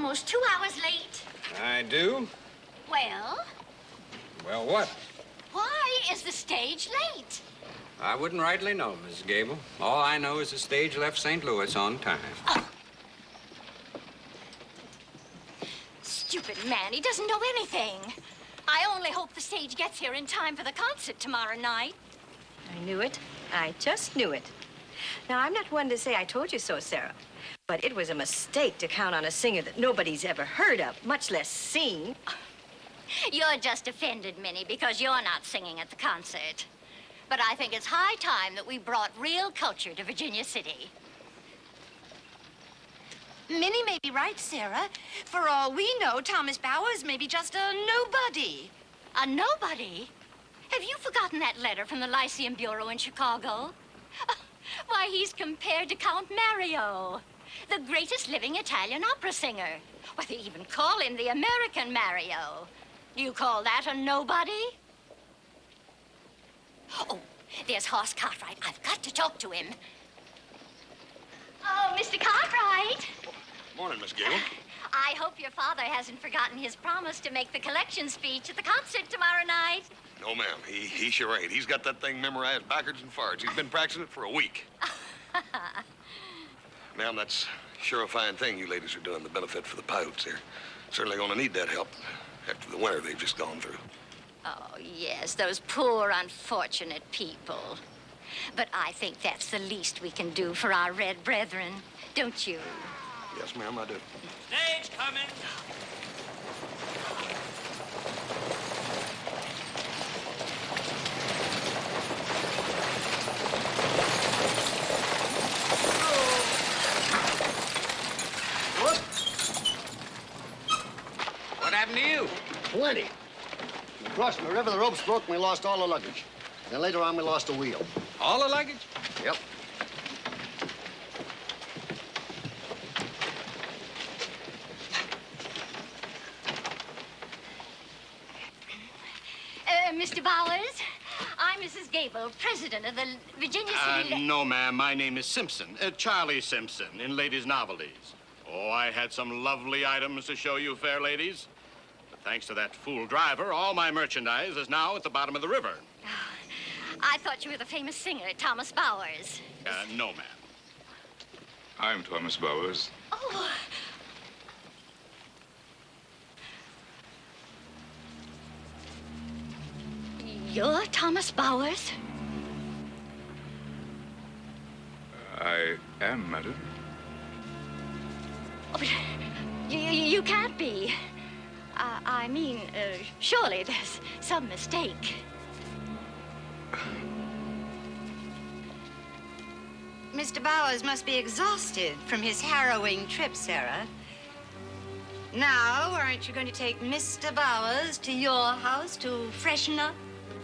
almost 2 hours late. I do? Well? Well, what? Why is the stage late? I wouldn't rightly know, Mrs. Gable. All I know is the stage left St. Louis on time. Oh. Stupid man, he doesn't know anything. I only hope the stage gets here in time for the concert tomorrow night. I knew it. I just knew it. Now, I'm not one to say I told you so, Sarah, but it was a mistake to count on a singer that nobody's ever heard of, much less seen. You're just offended, Minnie, because you're not singing at the concert. But I think it's high time that we brought real culture to Virginia City. Minnie may be right, Sarah. For all we know, Thomas Bowers may be just a nobody. A nobody? Have you forgotten that letter from the Lyceum Bureau in Chicago? Why, he's compared to Count Mario, the greatest living Italian opera singer. Why, they even call him the American Mario. Do you call that a nobody? Oh, there's Hoss Cartwright. I've got to talk to him. Oh, Mr. Cartwright. Morning, Miss Gable. I hope your father hasn't forgotten his promise to make the collection speech at the concert tomorrow night. No, ma'am. He sure ain't. He's got that thing memorized backwards and forwards. He's been practicing it for a week. Ma'am, that's sure a fine thing you ladies are doing, the benefit for the Paiutes here. Certainly gonna need that help after the winter they've just gone through. Oh, yes, those poor, unfortunate people. But I think that's the least we can do for our red brethren, don't you? Yes, ma'am, I do. Stage coming. What happened to you? Plenty. We crossed the river, the ropes broke, and we lost all the luggage. Then later on, we lost a wheel. All the luggage? Yep. Mr. Bowers, I'm Mrs. Gable, president of the Virginia City... No, ma'am. My name is Simpson, Charlie Simpson, in Ladies' Novelties. Oh, I had some lovely items to show you, fair ladies. But thanks to that fool driver, all my merchandise is now at the bottom of the river. I thought you were the famous singer, Thomas Bowers. No, ma'am. I'm Thomas Bowers. Oh. You're Thomas Bowers? I am, madam. Oh, but you can't be. I mean, surely there's some mistake. Mr. Bowers must be exhausted from his harrowing trip, Sarah. Now, aren't you going to take Mr. Bowers to your house to freshen up?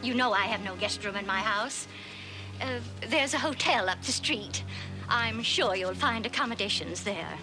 You know I have no guest room in my house. There's a hotel up the street. I'm sure you'll find accommodations there.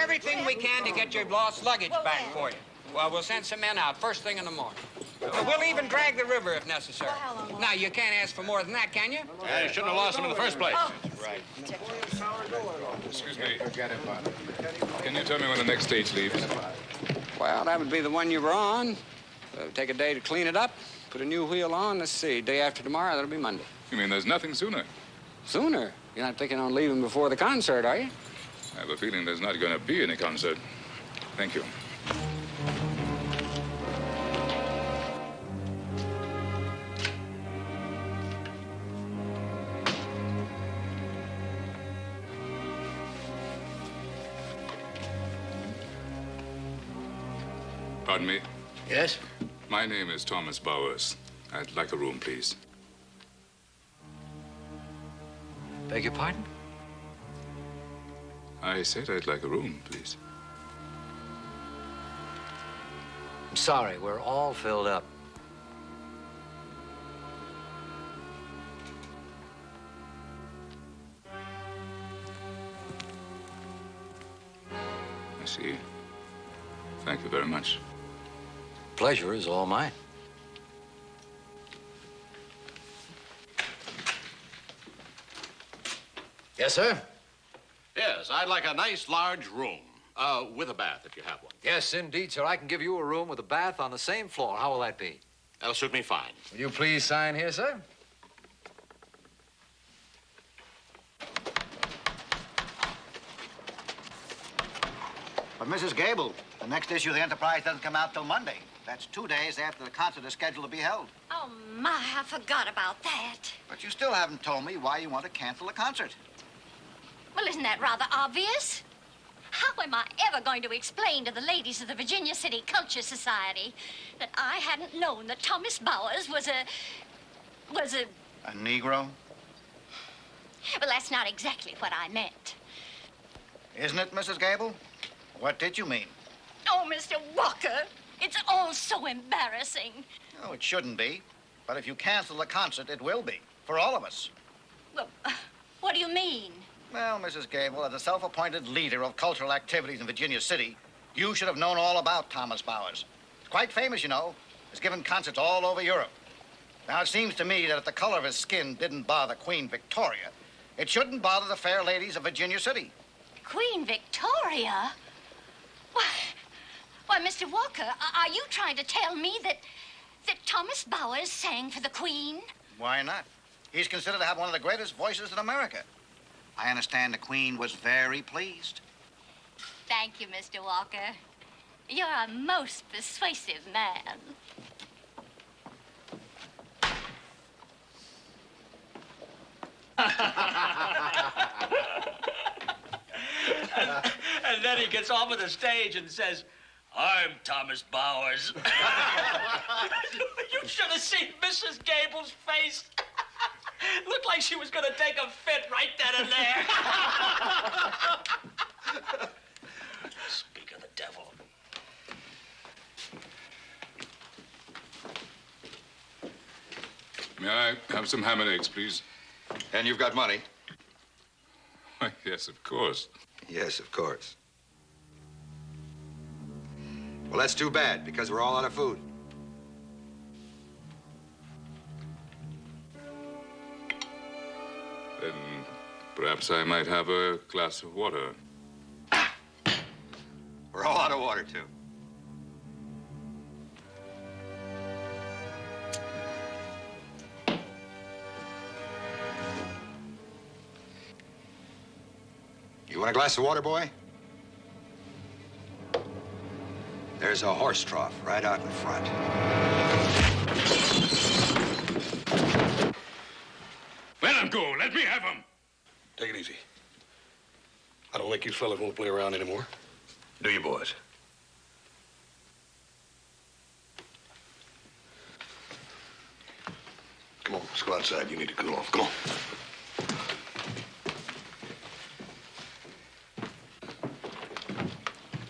Everything we can to get your lost luggage back for you. Well, we'll send some men out first thing in the morning. We'll even drag the river if necessary. Now, you can't ask for more than that, can you? Yeah, you shouldn't have lost him in the first place. Right. Excuse me. Can you tell me when the next stage leaves? Well, that would be the one you were on. Take a day to clean it up, put a new wheel on. Let's see, day after tomorrow, that'll be Monday. You mean there's nothing sooner? Sooner? You're not thinking on leaving before the concert, are you? I have a feeling there's not going to be any concert. Thank you. Pardon me. Yes? My name is Thomas Bowers. I'd like a room, please. Beg your pardon? I said I'd like a room, please. I'm sorry, we're all filled up. I see. Thank you very much. Pleasure is all mine. Yes, sir? Yes, I'd like a nice large room. With a bath, if you have one. Yes, indeed, sir. I can give you a room with a bath on the same floor. How will that be? That'll suit me fine. Will you please sign here, sir? But, Mrs. Gable, the next issue of the Enterprise doesn't come out till Monday. That's 2 days after the concert is scheduled to be held. Oh, my, I forgot about that. But you still haven't told me why you want to cancel the concert. Well, isn't that rather obvious? How am I ever going to explain to the ladies of the Virginia City Culture Society that I hadn't known that Thomas Bowers was a... A Negro? Well, that's not exactly what I meant. Isn't it, Mrs. Gable? What did you mean? Oh, Mr. Walker, it's all so embarrassing. Oh, it shouldn't be. But if you cancel the concert, it will be. For all of us. Well, what do you mean? Well, Mrs. Gable, as a self-appointed leader of cultural activities in Virginia City, you should have known all about Thomas Bowers. He's quite famous, you know. He's given concerts all over Europe. Now, it seems to me that if the color of his skin didn't bother Queen Victoria, it shouldn't bother the fair ladies of Virginia City. Queen Victoria? Why, Mr. Walker, are you trying to tell me that Thomas Bowers sang for the Queen? Why not? He's considered to have one of the greatest voices in America. I understand the Queen was very pleased. Thank you, Mr. Walker. You're a most persuasive man. And then he gets off of the stage and says, "I'm Thomas Bowers." You should have seen Mrs. Gable's face. Looked like she was going to take a fit right then and there. Speak of the devil. May I have some ham and eggs, please? And you've got money? Why, yes, of course. Yes, of course. Well, that's too bad, because we're all out of food. Then perhaps I might have a glass of water. We're all out of water, too. You want a glass of water, boy? There's a horse trough right out in front. Let him go. Let me have him. Take it easy. I don't think you fellas want to play around anymore. Do you, boys? Come on, let's go outside. You need to cool off. Come on.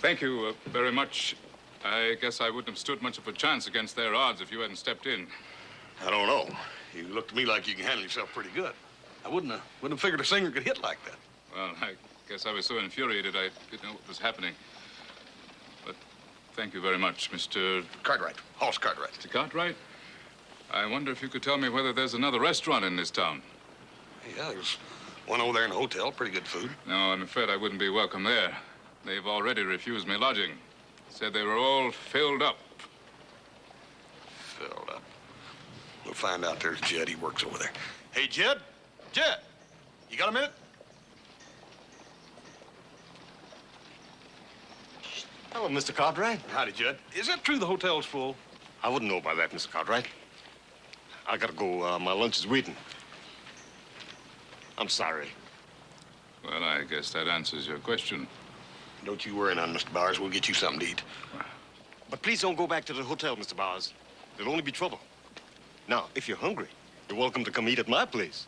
Thank you very much. I guess I wouldn't have stood much of a chance against their odds if you hadn't stepped in. I don't know. You look to me like you can handle yourself pretty good. I wouldn't have figured a singer could hit like that. Well, I guess I was so infuriated I didn't know what was happening. But Thank you very much, Mr. Cartwright. Hoss Cartwright. Mr. Cartwright. I wonder if you could tell me whether there's another restaurant in this town. Yeah, there's one over there in the hotel. Pretty good food. No, I'm afraid I wouldn't be welcome there. They've already refused me lodging. Said they were all filled up. Filled up. We'll find out. There's Jed. He works over there. Hey, Jed. Jed, you got a minute? Hello, Mr. Cartwright. Howdy, Jed. Is that true the hotel's full? I wouldn't know about that, Mr. Cartwright. I gotta go. My lunch is waiting. I'm sorry. Well, I guess that answers your question. Don't you worry none, Mr. Bowers. We'll get you something to eat. But please don't go back to the hotel, Mr. Bowers. There'll only be trouble. Now, if you're hungry, you're welcome to come eat at my place.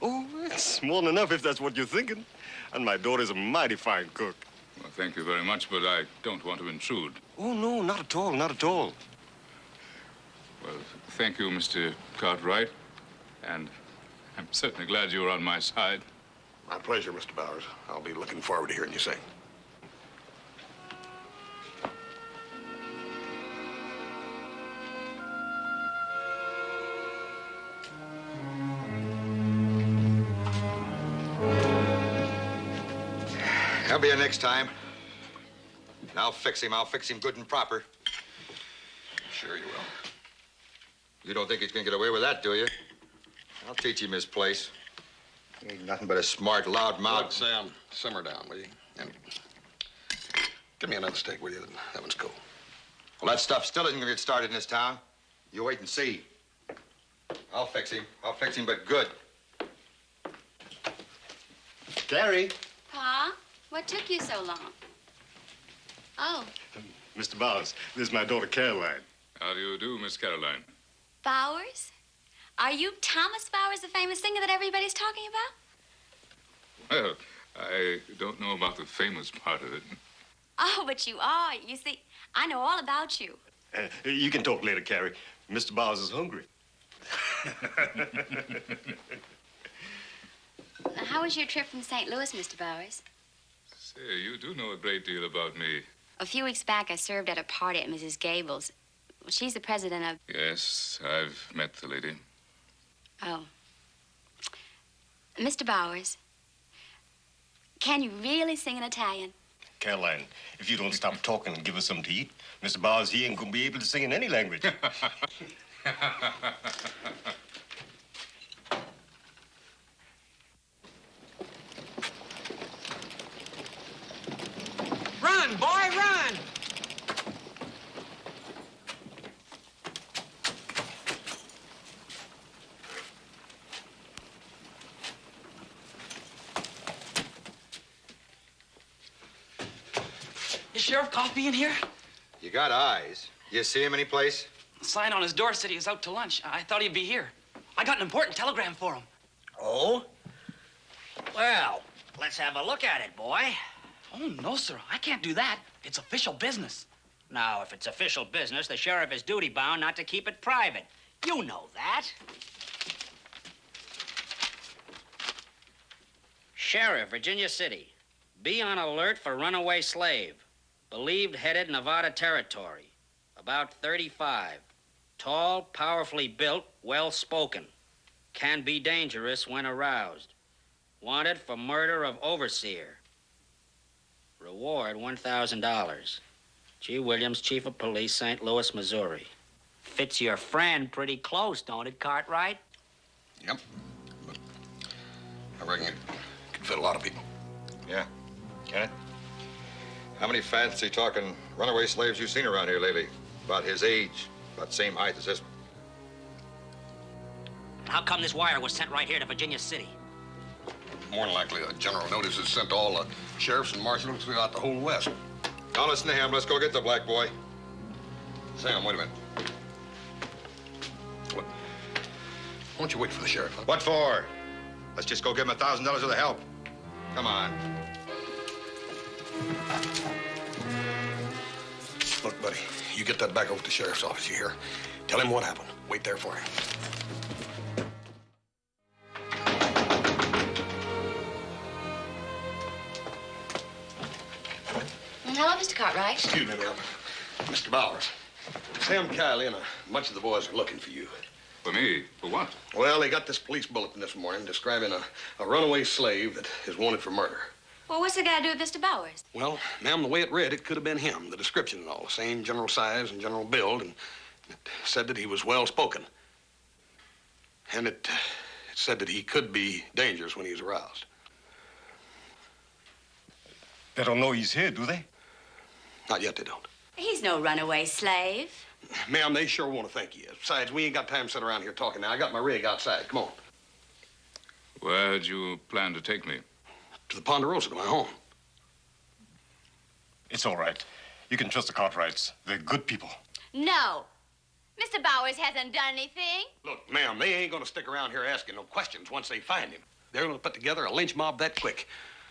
Oh, it's more than enough if that's what you're thinking. And my daughter's a mighty fine cook. Well, thank you very much, but I don't want to intrude. Oh, no, not at all, not at all. Well, thank you, Mr. Cartwright. And I'm certainly glad you were on my side. My pleasure, Mr. Bowers. I'll be looking forward to hearing you sing. I'll be here next time. And I'll fix him. I'll fix him good and proper. Sure you will. You don't think he's gonna get away with that, do you? I'll teach him his place. He ain't nothing but a smart, loud mouth. Look, Sam, simmer down, will you? And give me another steak, will you? That one's cool. Well, that stuff still isn't gonna get started in this town. You wait and see. I'll fix him. I'll fix him, but good. Carrie. Pa, what took you so long? Oh, Mr. Bowers, this is my daughter, Caroline. How do you do, Miss Caroline? Bowers? Are you Thomas Bowers, the famous singer that everybody's talking about? Well, I don't know about the famous part of it. Oh, but you are. You see, I know all about you. You can talk later, Carrie. Mr. Bowers is hungry. How was your trip from St. Louis, Mr. Bowers? Say, you do know a great deal about me. A few weeks back, I served at a party at Mrs. Gable's. Well, she's the president of... Yes, I've met the lady. Oh. Mr. Bowers, can you really sing in Italian? Caroline, if you don't stop talking and give us something to eat, Mr. Bowers, he ain't gonna be able to sing in any language. Run, boy, run! Is Sheriff Coffey in here? You got eyes. You see him any place? The sign on his door said he was out to lunch. I thought he'd be here. I got an important telegram for him. Oh? Well, let's have a look at it, boy. Oh, no, sir. I can't do that. It's official business. Now, if it's official business, the sheriff is duty-bound not to keep it private. You know that. Sheriff, Virginia City. Be on alert for runaway slave. Believed headed Nevada territory. About 35. Tall, powerfully built, well-spoken. Can be dangerous when aroused. Wanted for murder of overseer. Reward, $1,000. G. Williams, Chief of Police, St. Louis, Missouri. Fits your friend pretty close, don't it, Cartwright? Yep. But I reckon it could fit a lot of people. Yeah. Can it? How many fancy talking runaway slaves you seen around here lately? About his age, about the same height as this one. How come this wire was sent right here to Virginia City? More than likely, a general notice is sent to all the sheriffs and marshals throughout the whole West. Now listen to him. Let's go get the black boy. Sam, wait a minute. What? Won't you wait for the sheriff? Huh? What for? Let's just go give him $1,000 worth of help. Come on. Look, buddy, you get that back over to the sheriff's office, you hear? Tell him what happened. Wait there for him. Hello, Mr. Cartwright. Excuse me, ma'am. Mr. Bowers, Sam Kiley and a bunch of the boys are looking for you. For me? For what? Well, they got this police bulletin this morning describing a runaway slave that is wanted for murder. Well, what's it got to do with Mr. Bowers? Well, ma'am, the way it read, it could have been him. The description and all, same general size and general build, and it said that he was well-spoken. And it said that he could be dangerous when he was aroused. They don't know he's here, do they? Not yet, they don't. He's no runaway slave. Ma'am, they sure want to think he is. Besides, we ain't got time to sit around here talking now. I got my rig outside. Come on. Where'd you plan to take me? To the Ponderosa, to my home. It's all right. You can trust the Cartwrights. They're good people. No. Mr. Bowers hasn't done anything. Look, ma'am, they ain't gonna stick around here asking no questions once they find him. They're gonna put together a lynch mob that quick,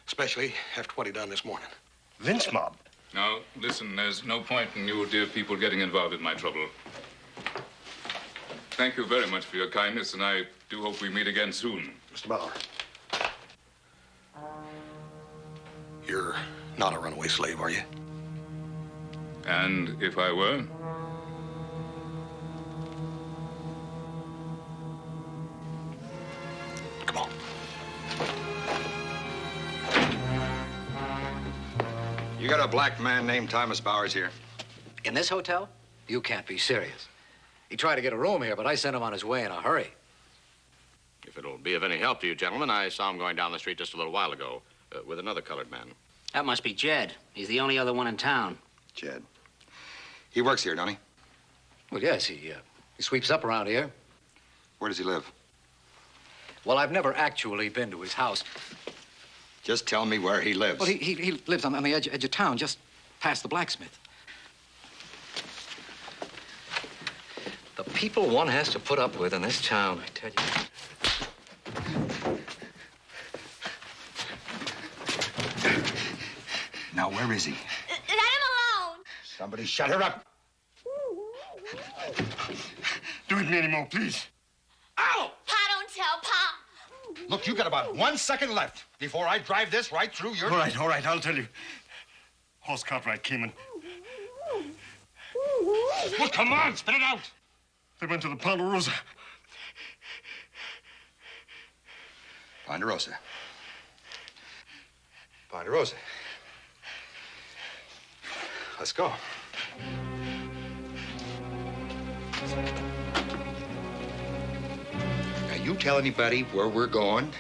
especially after what he done this morning. Lynch mob? Now, listen, there's no point in you dear people getting involved in my trouble. Thank you very much for your kindness, and I do hope we meet again soon. Mr. Bauer. You're not a runaway slave, are you? And if I were? Come on. You got a black man named Thomas Bowers here? In this hotel? You can't be serious. He tried to get a room here, but I sent him on his way in a hurry. If it'll be of any help to you, gentlemen, I saw him going down the street just a little while ago with another colored man. That must be Jed. He's the only other one in town. Jed. He works here, don't he? Well, yes, he sweeps up around here. Where does he live? Well, I've never actually been to his house. Just tell me where he lives. Well, he lives on the edge of town, just past the blacksmith. The people one has to put up with in this town, I tell you. Now, where is he? Let him alone. Somebody shut her up. Do it me anymore, please. Ow! Pa, don't tell Pa. Look, you got about 1 second left before I drive this right through your... All right, I'll tell you. Horse Cartwright came in. Well, come on, spit it out. They went to the Ponderosa. Ponderosa. Ponderosa. Let's go. Now, you tell anybody where we're going,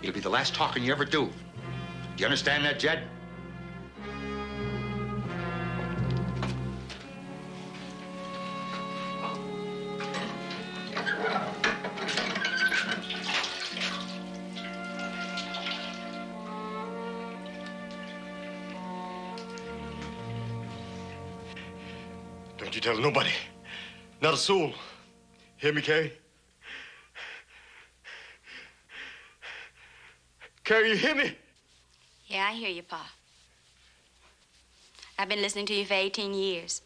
it'll be the last talking you ever do. Do you understand that, Jed? Don't you tell nobody. Not a soul. Hear me, Carrie? Carrie, you hear me? Yeah, I hear you, Pa. I've been listening to you for 18 years.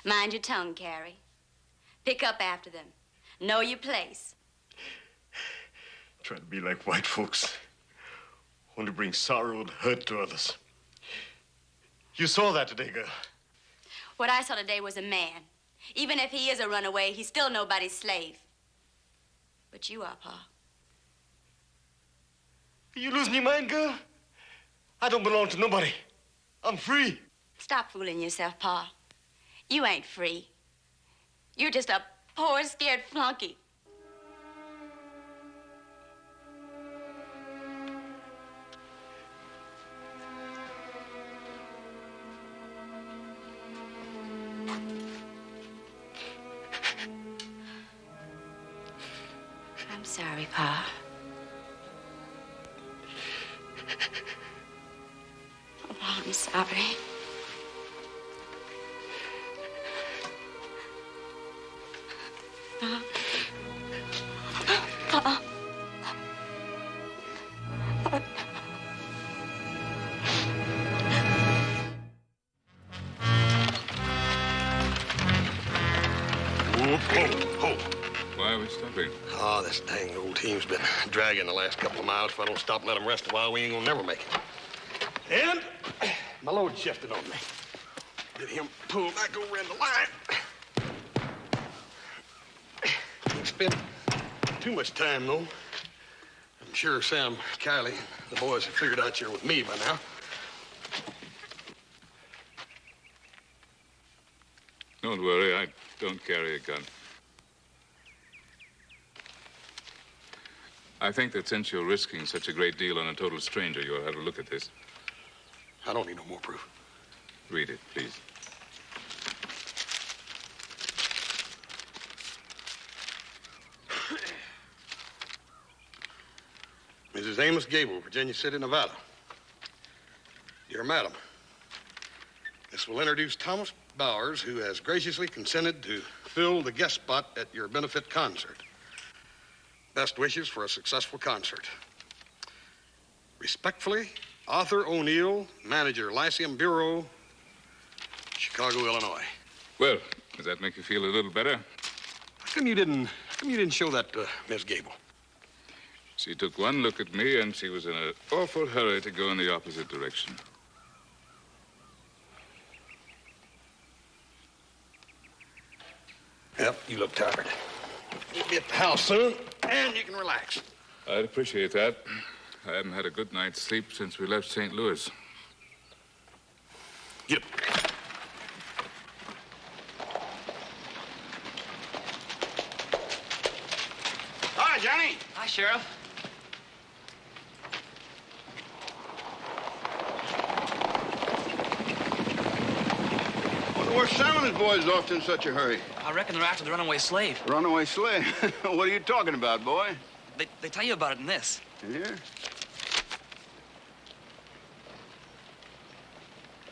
Mind your tongue, Carrie. Pick up after them. Know your place. Try to be like white folks. Only bring sorrow and hurt to others. You saw that today, girl. What I saw today was a man. Even if he is a runaway, he's still nobody's slave. But you are, Pa. You losing your mind, girl? I don't belong to nobody. I'm free. Stop fooling yourself, Pa. You ain't free. You're just a poor, scared flunky. I'm sorry, Pa. Oh, I'm sorry. Why are we stopping? Oh, this dang old team's been dragging the last couple of miles. If I don't stop and let them rest a while, we ain't gonna never make it. And my load shifted on me. Get him pulled back over in the line. Can't spend too much time, though. I'm sure Sam, Kylie, the boys have figured out you're with me by now. Don't worry, I don't carry a gun. I think that since you're risking such a great deal on a total stranger, you'll have a look at this. I don't need no more proof. Read it, please. Mrs. Amos Gable, Virginia City, Nevada. Dear Madam, this will introduce Thomas Bowers, who has graciously consented to fill the guest spot at your benefit concert. Best wishes for a successful concert. Respectfully, Arthur O'Neill, Manager, Lyceum Bureau, Chicago, Illinois. Well, does that make you feel a little better? How come you didn't show that to Miss Gable? She took one look at me, and she was in an awful hurry to go in the opposite direction. Yep, you look tired. You'll be at the house soon, and you can relax. I'd appreciate that. I haven't had a good night's sleep since we left St. Louis. Get up. Hi, Johnny. Hi, Sheriff. Where's Sam and his boys off to in such a hurry? I reckon they're after the runaway slave. Runaway slave? What are you talking about, boy? They tell you about it in this. In here?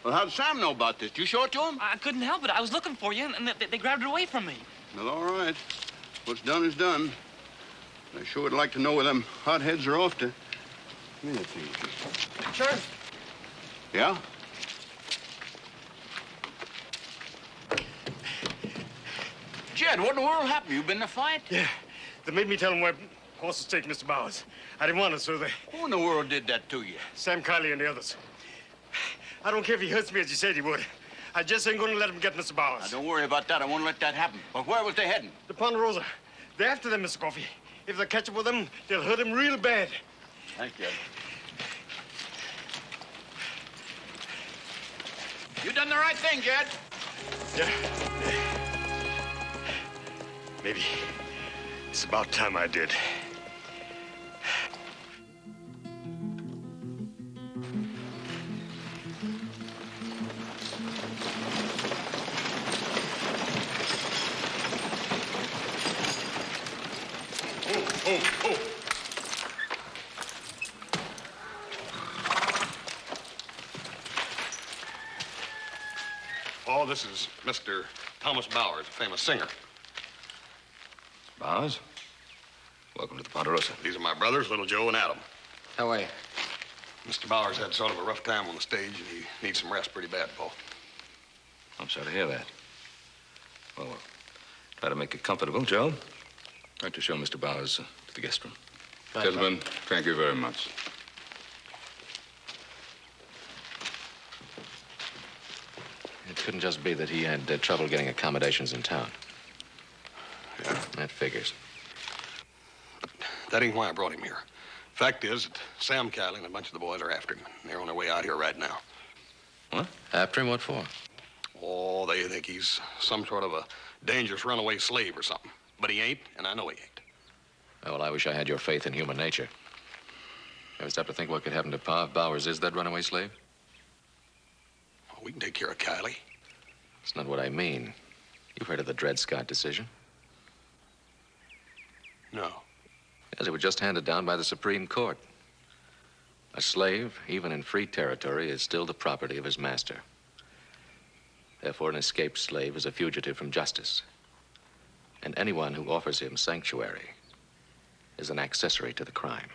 Well, how'd Sam know about this? Did you show it to him? I couldn't help it. I was looking for you, and they grabbed it away from me. Well, all right. What's done is done. I sure would like to know where them hotheads are off to. Come here, please. Sheriff. Yeah? Jed, what in the world happened? You been in a fight? Yeah. They made me tell them where horses take Mr. Bowers. I didn't want it, so they... Who in the world did that to you? Sam Kiley and the others. I don't care if he hurts me as he said he would. I just ain't gonna let him get Mr. Bowers. Now, don't worry about that. I won't let that happen. But where was they heading? The Ponderosa. They're after them, Mr. Coffey. If they catch up with them, they'll hurt him real bad. Thank you. You done the right thing, Jed. Yeah. Maybe it's about time I did. Oh. Oh, this is Mr. Thomas Bowers, a famous singer. Bowers? Welcome to the Ponderosa. These are my brothers, Little Joe and Adam. How are you? Mr. Bowers had sort of a rough time on the stage, and he needs some rest pretty bad, Paul. I'm sorry to hear that. Well, we'll try to make it comfortable, Joe. I'd like to show Mr. Bowers to the guest room. Gentlemen, thank you very much. It couldn't just be that he had trouble getting accommodations in town. Yeah. That figures. But that ain't why I brought him here. Fact is that Sam Kiley and a bunch of the boys are after him. They're on their way out here right now. What? After him? What for? Oh, they think he's some sort of a dangerous runaway slave or something. But he ain't, and I know he ain't. Oh, well, I wish I had your faith in human nature. Ever stop to think what could happen to Pa if Bowers is that runaway slave? Oh, we can take care of Kiley. That's not what I mean. You've heard of the Dred Scott decision? No. Yes, it was just handed down by the Supreme Court. A slave, even in free territory, is still the property of his master. Therefore, an escaped slave is a fugitive from justice. And anyone who offers him sanctuary is an accessory to the crime.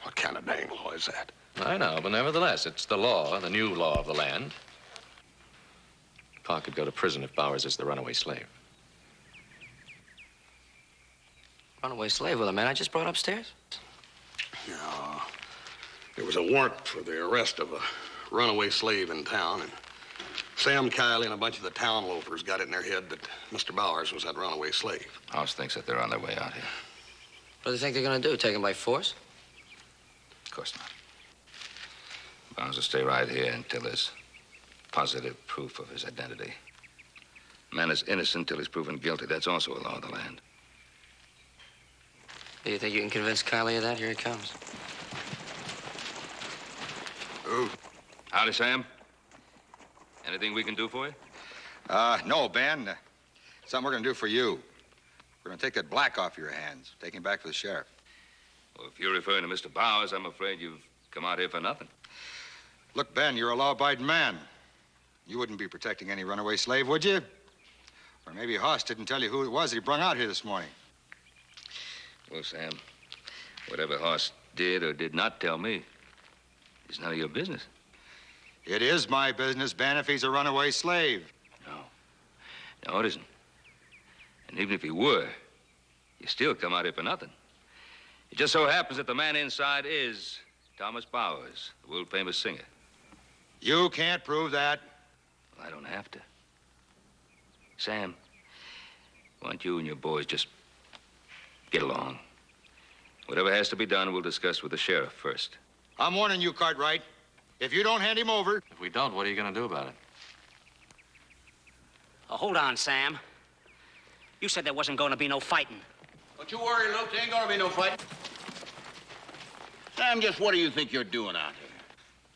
What kind of dang law is that? I know, but nevertheless, it's the law, the new law of the land. Pa could go to prison if Bowers is the runaway slave. Runaway slave with a man I just brought upstairs? No. There was a warrant for the arrest of a runaway slave in town, and Sam Kiley and a bunch of the town loafers got it in their head that Mr. Bowers was that runaway slave. House thinks that they're on their way out here. What do they think they're going to do? Take him by force? Of course not. Bowers will stay right here until there's positive proof of his identity. A man is innocent till he's proven guilty. That's also a law of the land. Do you think you can convince Kylie of that? Here he comes. Ooh. Howdy, Sam. Anything we can do for you? No, Ben. Something we're going to do for you. We're going to take that black off your hands. Take him back for the sheriff. Well, if you're referring to Mr. Bowers, I'm afraid you've come out here for nothing. Look, Ben, you're a law-abiding man. You wouldn't be protecting any runaway slave, would you? Or maybe Hoss didn't tell you who it was that he brung out here this morning. Well, Sam, whatever Hoss did or did not tell me is none of your business. It is my business, Ben, if he's a runaway slave. No, it isn't. And even if he were, you still come out here for nothing. It just so happens that the man inside is Thomas Bowers, the world-famous singer. You can't prove that. Well, I don't have to. Sam, why don't you and your boys just get along? Whatever has to be done, we'll discuss with the sheriff first. I'm warning you, Cartwright. If you don't hand him over... If we don't, what are you going to do about it? Hold on, Sam. You said there wasn't going to be no fighting. Don't you worry, Luke. There ain't gonna be no fighting. Sam, just what do you think you're doing out here?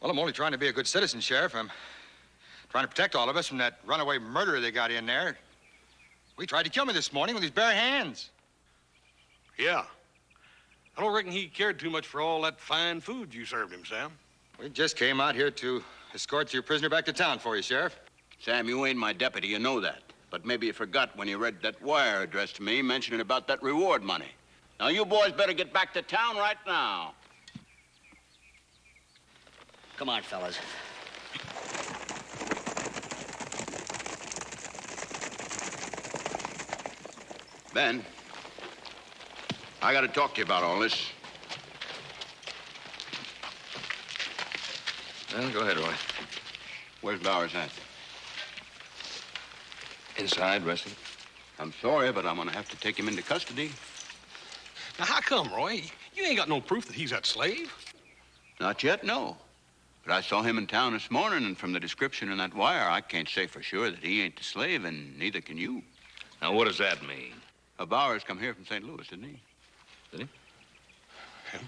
Well, I'm only trying to be a good citizen, Sheriff. I'm trying to protect all of us from that runaway murderer they got in there. He tried to kill me this morning with his bare hands. Yeah. I don't reckon he cared too much for all that fine food you served him, Sam. We just came out here to escort your prisoner back to town for you, Sheriff. Sam, you ain't my deputy, you know that. But maybe you forgot when you read that wire addressed to me mentioning about that reward money. Now, you boys better get back to town right now. Come on, fellas. Ben, I gotta talk to you about all this. Well, go ahead, Roy. Where's Bowers at? Inside, resting. I'm sorry, but I'm gonna have to take him into custody. Now, how come, Roy? You ain't got no proof that he's that slave. Not yet, no. But I saw him in town this morning, and from the description in that wire, I can't say for sure that he ain't the slave, and neither can you. Now, what does that mean? Bowers come here from St. Louis, didn't he? Did he? Yeah.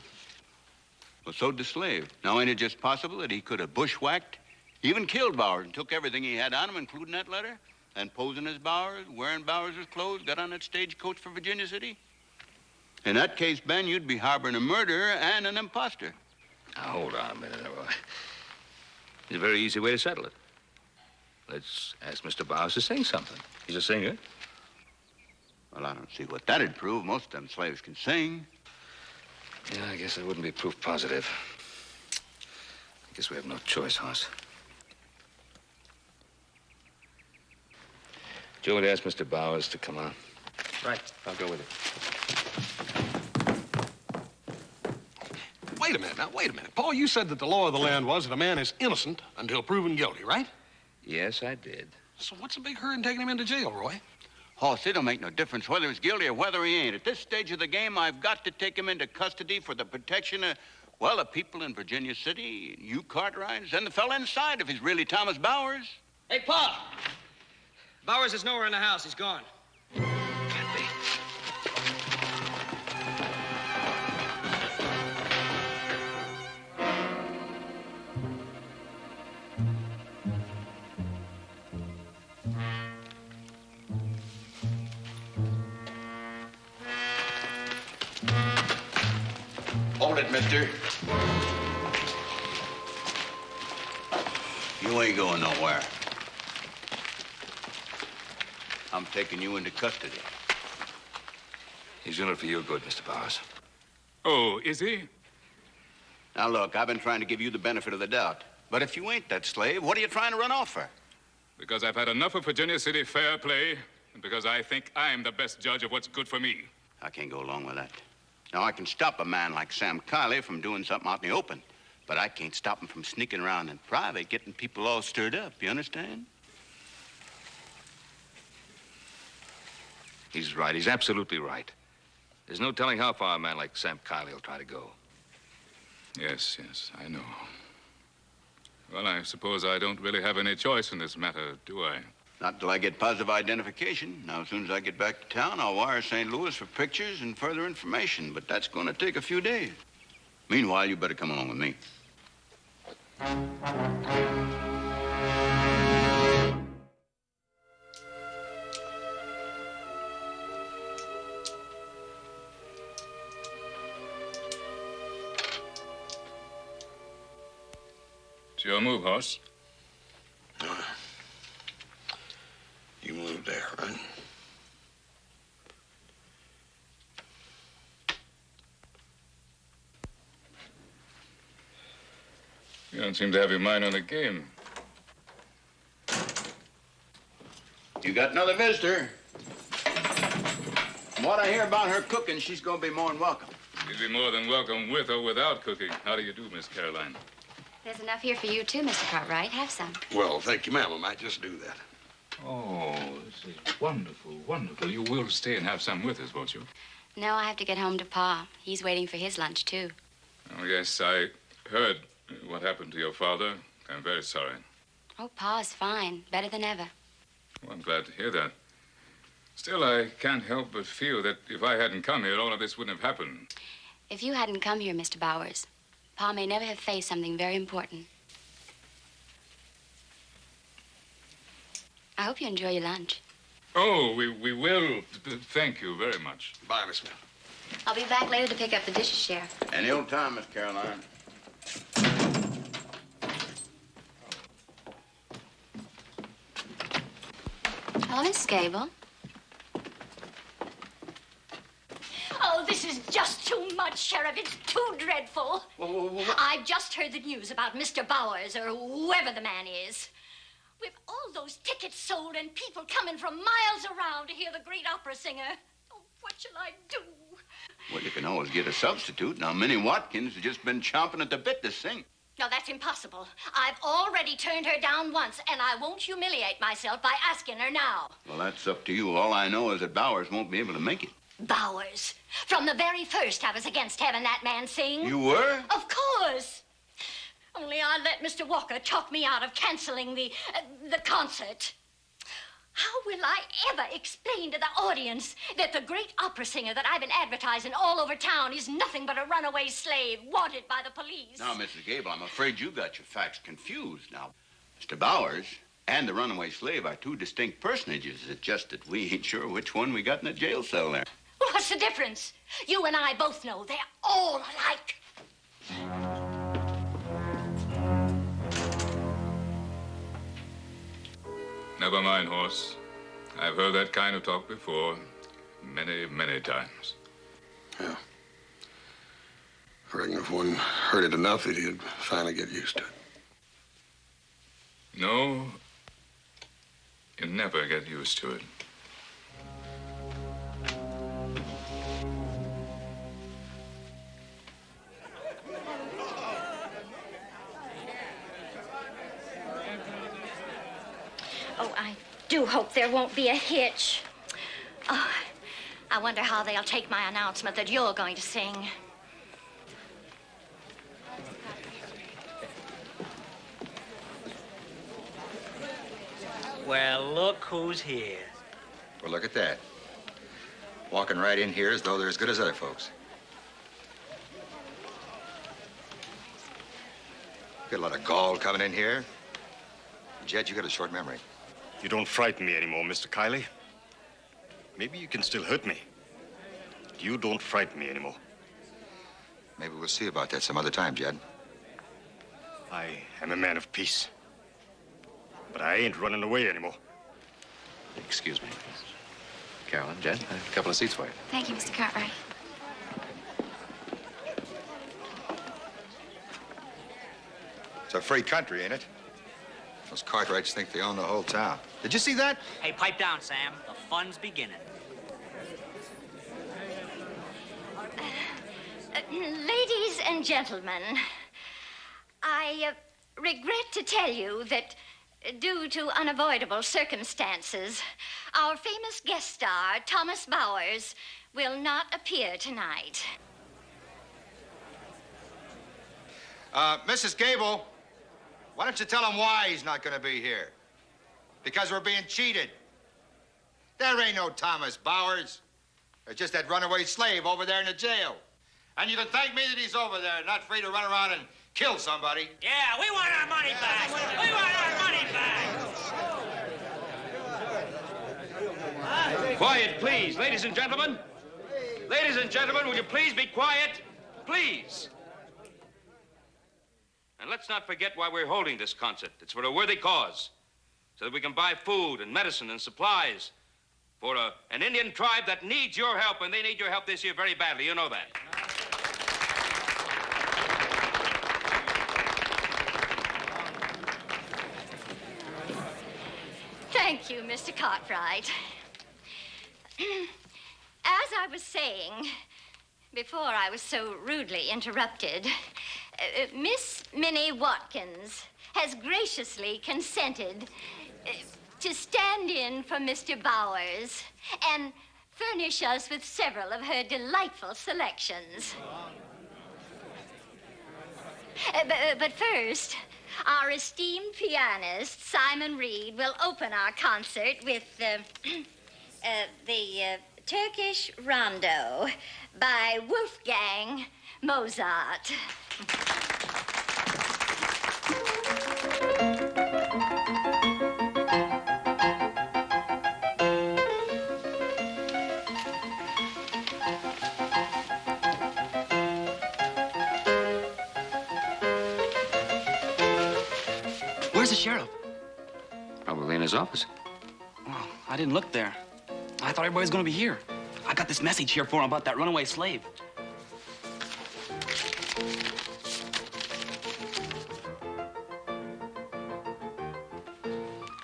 Well, so did the slave. Now, ain't it just possible that he could have bushwhacked, even killed Bowers, and took everything he had on him, including that letter, and posing as Bowers, wearing Bowers' clothes, got on that stagecoach for Virginia City? In that case, Ben, you'd be harboring a murderer and an imposter. Now, hold on a minute, Roy. There's a very easy way to settle it. Let's ask Mr. Bowers to sing something. He's a singer. Well, I don't see what that'd prove. Most of them slaves can sing. Yeah, I guess it wouldn't be proof positive. I guess we have no choice, Hoss. Joe would ask Mr. Bowers to come on. Right. I'll go with you. Wait a minute now, wait a minute. Paul, you said that the law of the land was that a man is innocent until proven guilty, right? Yes, I did. So what's the big hurry in taking him into jail, Roy? Hoss, it don't make no difference whether he's guilty or whether he ain't. At this stage of the game, I've got to take him into custody for the protection of, well, the people in Virginia City, you Cartwrights, and the fella inside if he's really Thomas Bowers. Hey, Paul! Bowers is nowhere in the house. He's gone. Can't be. Hold it, mister. You ain't going nowhere. I'm taking you into custody. He's doing it for your good, Mr. Bowers. Oh, is he? Now, look, I've been trying to give you the benefit of the doubt. But if you ain't that slave, what are you trying to run off for? Because I've had enough of Virginia City fair play, and because I think I'm the best judge of what's good for me. I can't go along with that. Now, I can stop a man like Sam Kiley from doing something out in the open. But I can't stop him from sneaking around in private, getting people all stirred up, you understand? He's right. He's absolutely right. There's no telling how far a man like Sam Kiley will try to go. Yes, I know. Well, I suppose I don't really have any choice in this matter, do I? Not till I get positive identification. Now, as soon as I get back to town, I'll wire St. Louis for pictures and further information, but that's going to take a few days. Meanwhile, you better come along with me. It's your move, Hoss. You moved there, right? You don't seem to have your mind on the game. You got another visitor. From what I hear about her cooking, she's going to be more than welcome. You'd be more than welcome with or without cooking. How do you do, Miss Caroline? There's enough here for you, too, Mr. Cartwright. Have some. Well, thank you, ma'am. I might just do that. Oh, this is wonderful, wonderful. You will stay and have some with us, won't you? No, I have to get home to Pa. He's waiting for his lunch, too. Oh, yes, I heard what happened to your father. I'm very sorry. Oh, Pa's fine. Better than ever. Well, I'm glad to hear that. Still, I can't help but feel that if I hadn't come here, all of this wouldn't have happened. If you hadn't come here, Mr. Bowers, Pa may never have faced something very important. I hope you enjoy your lunch. Oh, we will. Thank you very much. Bye, Miss Smith. I'll be back later to pick up the dishes, Sheriff. Any old time, Miss Caroline. Hello, Miss Gable. Oh, this is just too much, Sheriff. It's too dreadful. I've just heard the news about Mr. Bowers, or whoever the man is. With all those tickets sold and people coming from miles around to hear the great opera singer. Oh, what shall I do? Well, you can always get a substitute. Now, Minnie Watkins has just been chomping at the bit to sing. No, that's impossible. I've already turned her down once, and I won't humiliate myself by asking her now. Well, that's up to you. All I know is that Bowers won't be able to make it. Bowers. From the very first, I was against having that man sing. You were? Of course. Only I let Mr. Walker talk me out of canceling the concert. How will I ever explain to the audience that the great opera singer that I've been advertising all over town is nothing but a runaway slave wanted by the police? Now, Mrs. Gable, I'm afraid you got your facts confused. Now, Mr. Bowers and the runaway slave are two distinct personages. It's just that we ain't sure which one we got in the jail cell there. What's the difference? You and I both know they're all alike. Never mind, Horse. I've heard that kind of talk before. Many, many times. Yeah. I reckon if one heard it enough, he'd finally get used to it. No, you never get used to it. Oh, I do hope there won't be a hitch. Oh, I wonder how they'll take my announcement that you're going to sing. Well, look who's here. Well, look at that. Walking right in here as though they're as good as other folks. Got a lot of gall coming in here. Jed, you got a short memory. You don't frighten me anymore, Mr. Kiley. Maybe you can still hurt me. But you don't frighten me anymore. Maybe we'll see about that some other time, Jed. I am a man of peace. But I ain't running away anymore. Excuse me. Carolyn, Jed, a couple of seats for you. Thank you, Mr. Cartwright. It's a free country, ain't it? Those Cartwrights think they own the whole town. Did you see that? Hey, pipe down, Sam. The fun's beginning. Ladies and gentlemen, I regret to tell you that, due to unavoidable circumstances, our famous guest star, Thomas Bowers, will not appear tonight. Mrs. Gable, why don't you tell him why he's not going to be here? Because we're being cheated. There ain't no Thomas Bowers. There's just that runaway slave over there in the jail. And you can thank me that he's over there, not free to run around and kill somebody. Yeah, we want our money back. We want our money back. Quiet, please, ladies and gentlemen. Ladies and gentlemen, will you please be quiet? Please. And let's not forget why we're holding this concert. It's for a worthy cause, so that we can buy food and medicine and supplies for an Indian tribe that needs your help, and they need your help this year very badly. You know that. Thank you, Mr. Cartwright. As I was saying, before I was so rudely interrupted, Miss Minnie Watkins has graciously consented to stand in for Mr. Bowers and furnish us with several of her delightful selections. But first, our esteemed pianist, Simon Reed, will open our concert with the Turkish Rondo by Wolfgang Mozart. Where's the sheriff? Probably in his office. Well, I didn't look there. I thought everybody was going to be here. I got this message here for him about that runaway slave.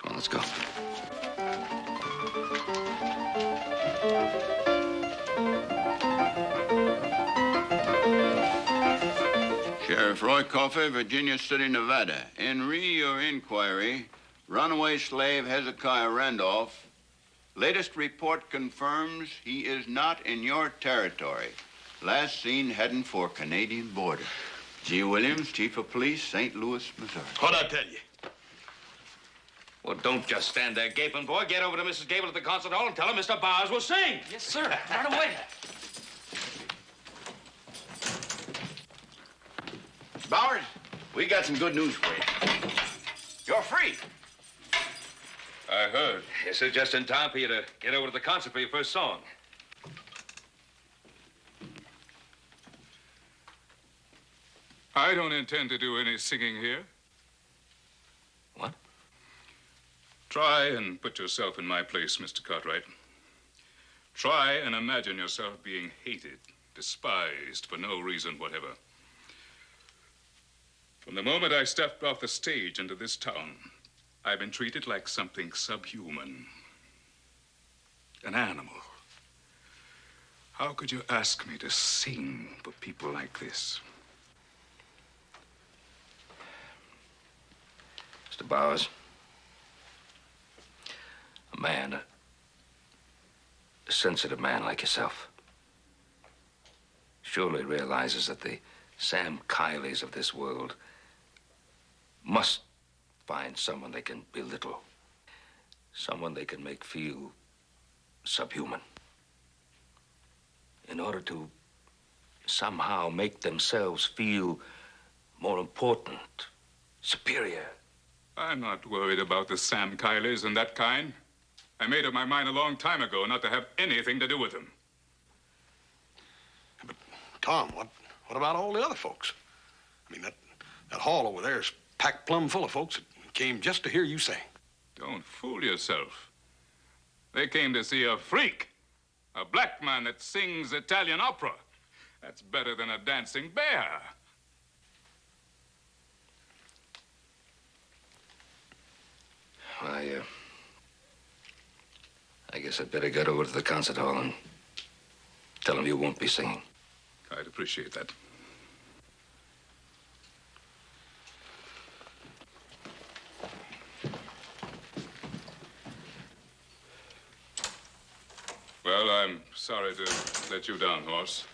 Come on, let's go. Sheriff Roy Coffey, Virginia City, Nevada. In your inquiry, runaway slave Hezekiah Randolph. Latest report confirms he is not in your territory. Last seen heading for Canadian border. G. Williams, Chief of Police, St. Louis, Missouri. What'd I tell you? Well, don't just stand there gaping, boy. Get over to Mrs. Gable at the concert hall and tell her Mr. Bowers will sing. Yes, sir. Right away. Bowers, we got some good news for you. You're free. I heard. Yes, sir, just in time for you to get over to the concert for your first song. I don't intend to do any singing here. What? Try and put yourself in my place, Mr. Cartwright. Try and imagine yourself being hated, despised for no reason whatever. From the moment I stepped off the stage into this town, I've been treated like something subhuman. An animal. How could you ask me to sing for people like this? Mr. Bowers, a man, a sensitive man like yourself, surely realizes that the Sam Kileys of this world must find someone they can belittle, someone they can make feel subhuman, in order to somehow make themselves feel more important, superior. I'm not worried about the Sam Kileys and that kind. I made up my mind a long time ago not to have anything to do with them. But, Tom, what about all the other folks? I mean, that hall over there is packed plumb full of folks that came just to hear you sing. Don't fool yourself. They came to see a freak, a black man that sings Italian opera. That's better than a dancing bear. I guess I'd better get over to the concert hall and tell them you won't be singing. I'd appreciate that. Well, I'm sorry to let you down, Horse.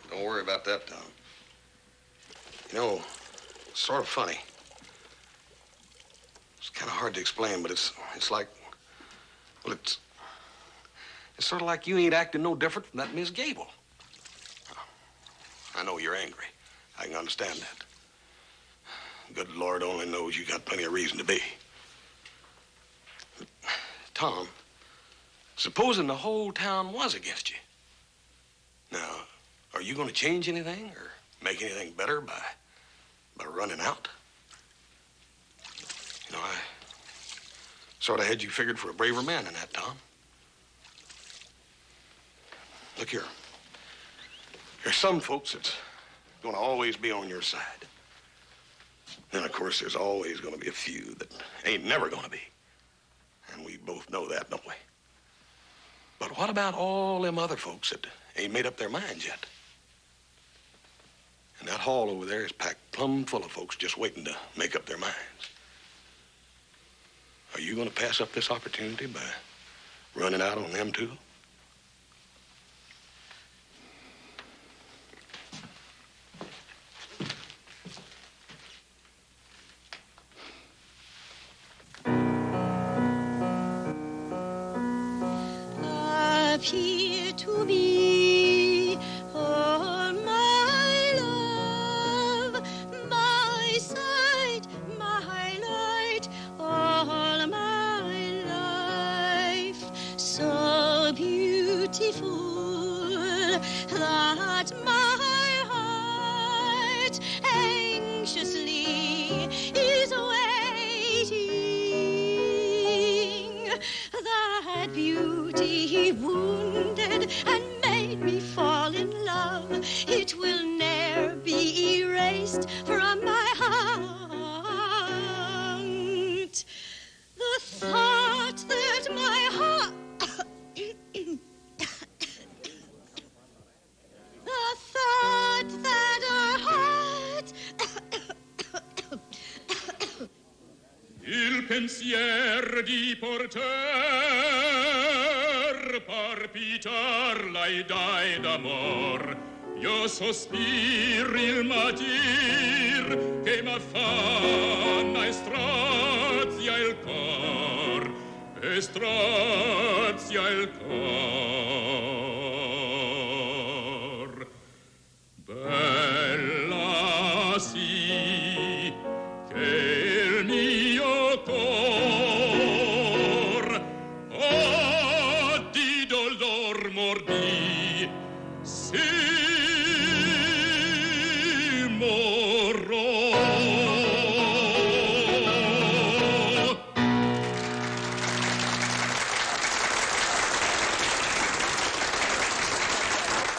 Don't worry about that, Tom. You know, it's sort of funny. It's kind of hard to explain, but it's like, well, it's sort of like you ain't acting no different from that Miss Gable. I know you're angry. I can understand that. Good Lord only knows you got plenty of reason to be. But, Tom, supposing the whole town was against you. Now, are you going to change anything or make anything better by running out? You know, I sort of had you figured for a braver man than that, Tom. Look here. There's some folks that's going to always be on your side. Then, of course, there's always going to be a few that ain't never going to be. And we both know that, don't we? But what about all them other folks that ain't made up their minds yet? And that hall over there is packed plumb full of folks just waiting to make up their minds. Are you going to pass up this opportunity by running out on them, too? Appear to be all my love, my sight, my light, all my life, so beautiful that my heart anxiously is waiting. That beauty wounded and made me fall in love. It will ne'er be erased from my heart. The thought that my heart the thought that our heart Il pensier di poter palpitar l'ai dai d'amor. Io sospir il matir che m'affanna e strazia il cor, e strazia il cor. Bella sì che il mio cor di dolor mordì, sì morrò.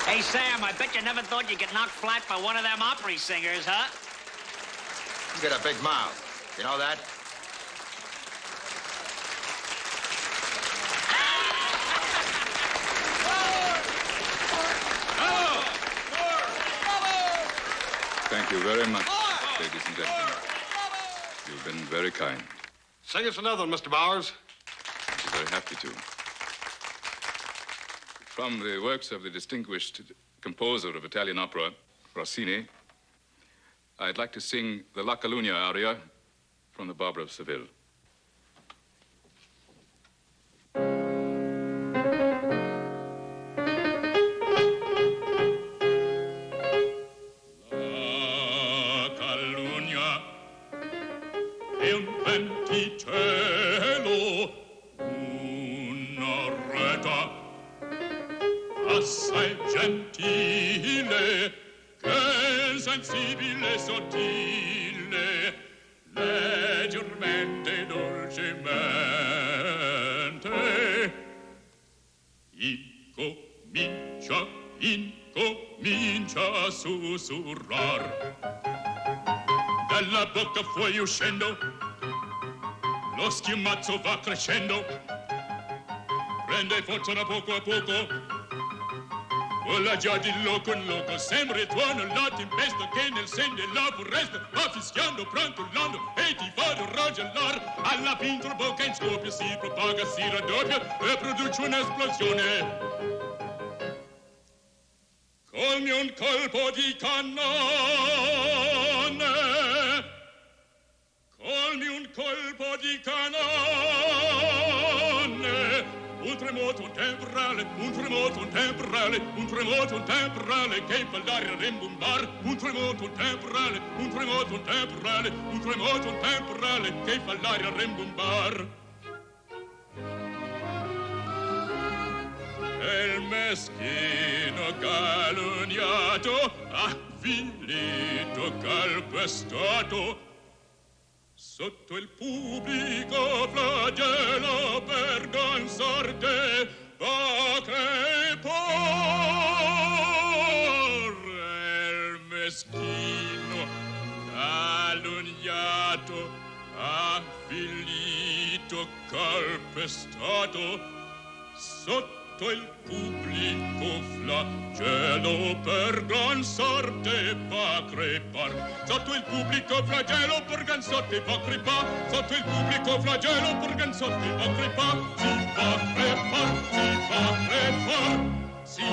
Hey, Sam, I bet you never thought you'd get knocked flat by one of them Opry singers, huh? You got a big mouth. You know that? Thank you very much, ladies and gentlemen. You've been very kind. Sing us another one, Mr. Bowers. I'd be very happy to. From the works of the distinguished composer of Italian opera, Rossini, I'd like to sing the La Calunnia aria from the Barber of Seville. La Calunnia è un penticelo, una reta assai gentile, che sensibile e sottile, leggermente e dolcemente incomincia a sussurrar. Dalla bocca fuori uscendo, lo schiumazzo va crescendo, prende forza da poco a poco, vola già di loco in loco, sembra e tuono la tempesta che nel sen della foresta va fischiando pronto urlando e ti fa raggelare. Alla fin bocca in scoppia si propaga, si raddoppia e produce un'esplosione. Colmi un colpo di cannone, colmi un colpo di cannone. Un tremoto temporale, un tremoto temporale, un tremoto temporale che fa l'aria rimbombar. Un tremoto temporale, un tremoto temporale, un tremoto temporale che fa l'aria rimbombar. E il meschino calunniato, avvilito, calpestato, sotto il pubblico flagello per gansarte va crepare. Il meschino calunniato, avvilito, calpestato, sotto il pubblico flagello per gran sorte va crepar. Sotto il pubblico flagello per gran sorte va crepar. Sotto il pubblico flagello per gran sorte va crepar. Si va crepar, si va crepar, si